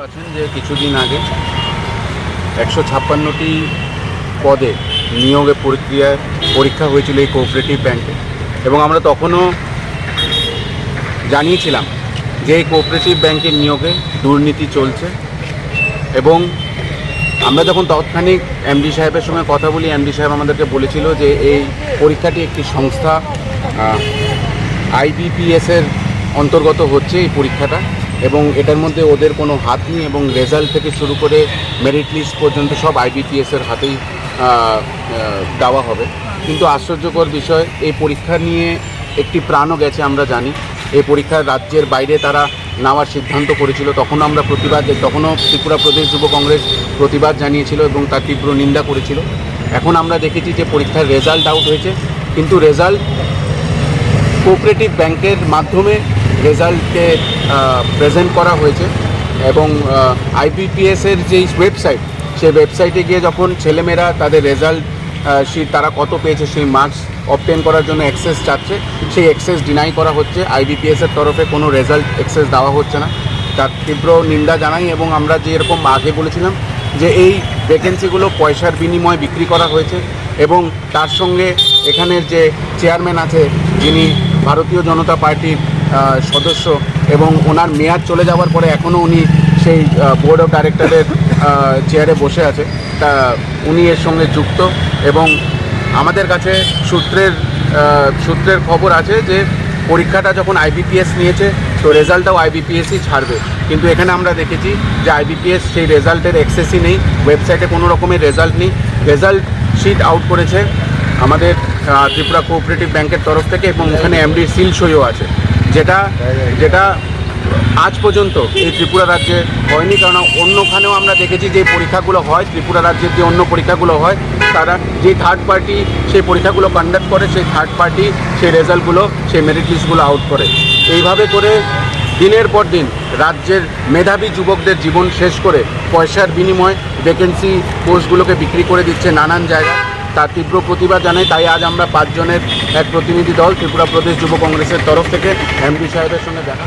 আছেন যে কিছুদিন আগে 156টি পদে নিয়োগের পরীক্ষা হয়েছিল এই কোঅপারেটিভ ব্যাংকে, এবং আমরা তখনও জানিয়েছিলাম যে এই কোঅপারেটিভ ব্যাংকের নিয়োগে দুর্নীতি চলছে। এবং আমরা যখন তৎক্ষণিক এমডি সাহেবের সঙ্গে কথা বলি, এমডি সাহেব আমাদেরকে বলেছিল যে এই পরীক্ষাটি একটি সংস্থা আইবিপিএসের অন্তর্গত হচ্ছে এই পরীক্ষাটা, এবং এটার মধ্যে ওদের কোনো হাত নেই, এবং রেজাল্ট থেকে শুরু করে মেরিট লিস্ট পর্যন্ত সব আইবিপিএসের হাতেই দেওয়া হবে। কিন্তু আশ্চর্যকর বিষয়, এই পরীক্ষা নিয়ে একটি প্রাণও গেছে। আমরা জানি এই পরীক্ষার রাজ্যের বাইরে তারা নেওয়ার সিদ্ধান্ত করেছিল, তখনও আমরা তখনও ত্রিপুরা প্রদেশ যুব কংগ্রেস প্রতিবাদ জানিয়েছিল এবং তার তীব্র নিন্দা করেছিল। এখন আমরা দেখেছি যে পরীক্ষার রেজাল্ট আউট হয়েছে, কিন্তু রেজাল্ট কোঅপারেটিভ ব্যাংকের মাধ্যমে রেজাল্টকে প্রেজেন্ট করা হয়েছে, এবং আইবিপিএসের যেই ওয়েবসাইট, সেই ওয়েবসাইটে গিয়ে যখন ছেলেমেয়েরা তাদের রেজাল্ট শিট তারা কত পেয়েছে সেই মার্কস অবটেন করার জন্য অ্যাক্সেস চাচ্ছে, সেই অ্যাক্সেস ডিনাই করা হচ্ছে। আইবিপিএসের তরফে কোনো রেজাল্ট অ্যাক্সেস দেওয়া হচ্ছে না, তার তীব্র নিন্দা জানাই। এবং আমরা যেরকম আগে বলেছিলাম যে এই ভ্যাকেন্সিগুলো পয়সার বিনিময়ে বিক্রি করা হয়েছে, এবং তার সঙ্গে এখানের যে চেয়ারম্যান আছে যিনি ভারতীয় জনতা পার্টির সদস্য, এবং ওনার মেয়াদ চলে যাওয়ার পরে এখনও উনি সেই বোর্ড অফ ডাইরেক্টরের চেয়ারে বসে আছে, তা উনি এর সঙ্গে যুক্ত। এবং আমাদের কাছে সূত্রের খবর আছে যে পরীক্ষাটা যখন আইবিপিএস নিয়েছে তো রেজাল্টটাও আইবিপিএসই ছাড়বে, কিন্তু এখানে আমরা দেখেছি যে আইবিপিএস সেই রেজাল্টের অ্যাক্সেসই নেই, ওয়েবসাইটে কোনো রকমের রেজাল্ট নেই। রেজাল্ট শিট আউট করেছে আমাদের ত্রিপুরা কোঅপারেটিভ ব্যাংকের তরফ থেকে, এবং ওখানে এমডির সিল সইও আছে, যেটা আজ পর্যন্ত এই ত্রিপুরা রাজ্যে হয়নি। কারণ অন্যখানেও আমরা দেখেছি যে পরীক্ষাগুলো হয়, ত্রিপুরা রাজ্যের যে অন্য পরীক্ষাগুলো হয়, তারা যে থার্ড পার্টি সেই পরীক্ষাগুলো কন্ডাক্ট করে, সেই থার্ড পার্টি সেই রেজাল্টগুলো, সেই মেরিট লিস্টগুলো আউট করে। এইভাবে করে দিনের পর দিন রাজ্যের মেধাবী যুবকদের জীবন শেষ করে পয়সার বিনিময়ে ভ্যাকেন্সি পোস্টগুলোকে বিক্রি করে দিচ্ছে নানান জায়গায়। তার তীব্র প্রতিবাদ জানাই। তাই আজ আমরা 5 জনের এক প্রতিনিধি দল ত্রিপুরা প্রদেশ যুব কংগ্রেসের তরফ থেকে এমডি সাহেবের সঙ্গে দেখা